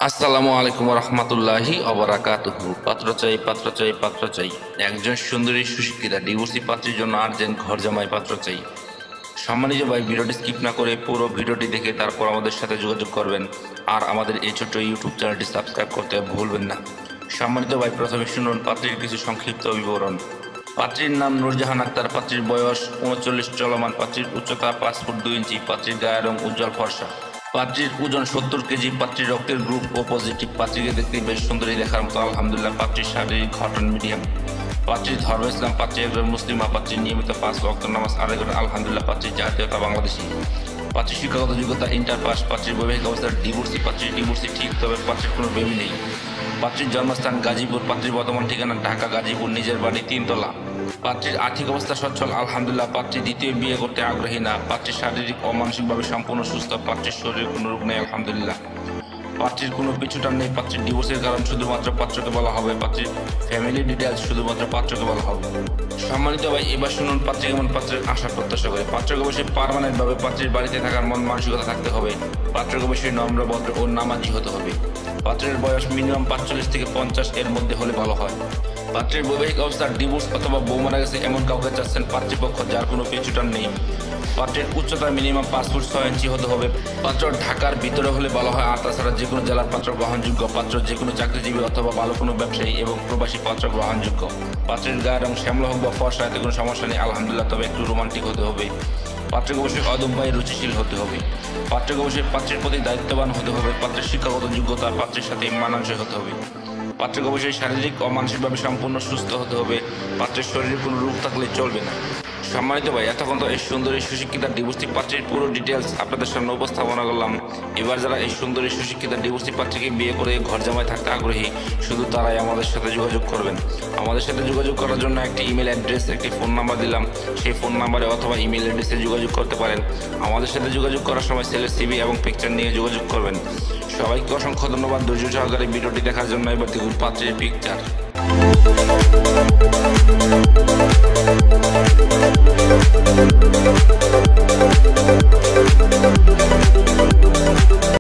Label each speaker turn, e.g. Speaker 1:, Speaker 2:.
Speaker 1: আসসালামু আলাইকুম রহমতুল্লাহি অবরাকাতুহু। পাত্র চাই একজন সুন্দরী সুশিক্ষিতা ডিভোর্সি পাত্রীর জন্য আর্জেন্ট ঘর জামাই পাত্র চাই। সম্মানিত ভাই, ভিডিওটি স্কিপ না করে পুরো ভিডিওটি দেখে তারপর আমাদের সাথে যোগাযোগ করবেন। আর আমাদের এই ছোট্ট ইউটিউব চ্যানেলটি সাবস্ক্রাইব করতে ভুলবেন না। সম্মানিত ভাই, প্রথমে শুনুন পাত্রীর কিছু সংক্ষিপ্ত বিবরণ। পাত্রীর নাম নূরজাহান আক্তার, পাত্রীর বয়স 39 চলমান, পাত্রীর উচ্চতা 5 ফুট 2 ইঞ্চি, পাত্রীর গায়ের রং উজ্জ্বল ফর্সা, পাত্রীর ওজন 70 কেজি, পাত্রীর রক্তের গ্রুপ ও পজিটিভ, পাত্রীকে দেখতে বেশ সুন্দরী দেখার মতো আলহামদুলিল্লাহ, পাত্রীর শারীরিক গঠন মিডিয়াম, পাত্রীর ধর্ম ইসলাম, পাত্রী একজন মুসলিমা, পাত্রীর নিয়মিত 5 ওয়াক্ত নামাজ আদায় করেন আলহামদুলিল্লাহ, পাত্রীর জাতীয়তা বাংলাদেশী, পাত্রীর শিক্ষাগত যোগ্যতা ইন্টার পাস, পাত্রীর বৈবাহিক অবস্থার ডিভোর্সি, পাত্রীর ডিভোর্সি ঠিক তবে পাত্রীর কোনো বেবি নেই, পাত্রীর জন্মস্থান গাজীপুর, পাত্রীর বর্তমান ঠিকানা ঢাকা গাজীপুর, নিজের বাড়ি 3 তলা, পাত্রীর আর্থিক অবস্থা সচ্ছল আলহামদুলিল্লাহ, পাত্রী দ্বিতীয় বিয়ে করতে আগ্রহী না, পাত্রীর শারীরিক ও মানসিকভাবে সম্পূর্ণ সুস্থ, পাত্রীর শরীরে কোনো রোগ নেই আলহামদুলিল্লাহ, পাত্রীর কোনো পিছুটান নেই, পাত্রীর ডিভোর্সের কারণ শুধুমাত্র পাত্রকে বলা হবে, পাত্রীর ফ্যামিলি ডিটেলস শুধুমাত্র পাত্রকে বলা হবে। সম্মানিত ভাই, এবার শুনুন পাত্রী কেমন পাত্রের আশা প্রত্যাশা করে। পাত্রকে অবশ্যই পার্মানেন্টভাবে পাত্রীর বাড়িতে থাকার মন মানসিকতা থাকতে হবে। পাত্রকে অবশ্যই নম্র ভদ্র ও নামাজি হতে হবে। পাত্রের বয়স মিনিমাম 45 থেকে 50 এর মধ্যে হলে ভালো হয়। পাত্রের বৈবাহিক অবস্থার ডিভোর্স অথবা বউ মারা গেছে এমন কাউকে চাচ্ছেন পাত্রীপক্ষ যার কোনো পিছুটান নেই। পাত্রের উচ্চতা মিনিমাম 5 ফুট 6 ইঞ্চি হতে হবে। পাত্র ঢাকার ভিতরে হলে ভালো হয়, আর তাছাড়া যে কোনো জেলার পাত্র গ্রহণযোগ্য। পাত্র যে কোনো চাকরিজীবী অথবা ভালো কোনো ব্যবসায়ী এবং প্রবাসী পাত্র গ্রহণযোগ্য। পাত্রের গায়ের রং শ্যামলা হোক বা ফর্সা, এতে কোনো সমস্যা নেই আলহামদুলিল্লাহ, তবে একটু রোমান্টিক হতে হবে। পাত্রকে অবশ্যই অদম্পায় রুচিশীল হতে হবে। পাত্রকে অবশ্যই পাত্রের প্রতি দায়িত্ববান হতে হবে। পাত্রের শিক্ষাগত যোগ্যতা পাত্রের সাথে মানানসই হতে হবে। পাত্রকে অবশ্যই শারীরিক ও মানসিকভাবে সম্পূর্ণ সুস্থ হতে হবে। পাত্রের শরীরে কোনো রোগ থাকলে চলবে না। সম্মানিত ভাই, এতক্ষণ তো এই সুন্দরী সুশিক্ষিতা ডিভোর্সি পাত্রীর পুরো ডিটেলস আপনাদের সামনে উপস্থাপনা করলাম। এবার যারা এই সুন্দরী সুশিক্ষিতা ডিভোর্সি পাত্রীকে বিয়ে করে ঘর জামাই থাকতে আগ্রহী, শুধু তারাই আমাদের সাথে যোগাযোগ করবেন। আমাদের সাথে যোগাযোগ করার জন্য একটি ইমেল অ্যাড্রেস, একটি ফোন নাম্বার দিলাম। সেই ফোন নাম্বারে অথবা ইমেল অ্যাড্রেসে যোগাযোগ করতে পারেন। আমাদের সাথে যোগাযোগ করার সময় ছেলের সিভি এবং পিকচার নিয়ে যোগাযোগ করবেন। সবাইকে অসংখ্য ধন্যবাদ ধৈর্য সহকারে ভিডিওটি দেখার জন্য। এবার দেখুন পাত্রের পিকচার।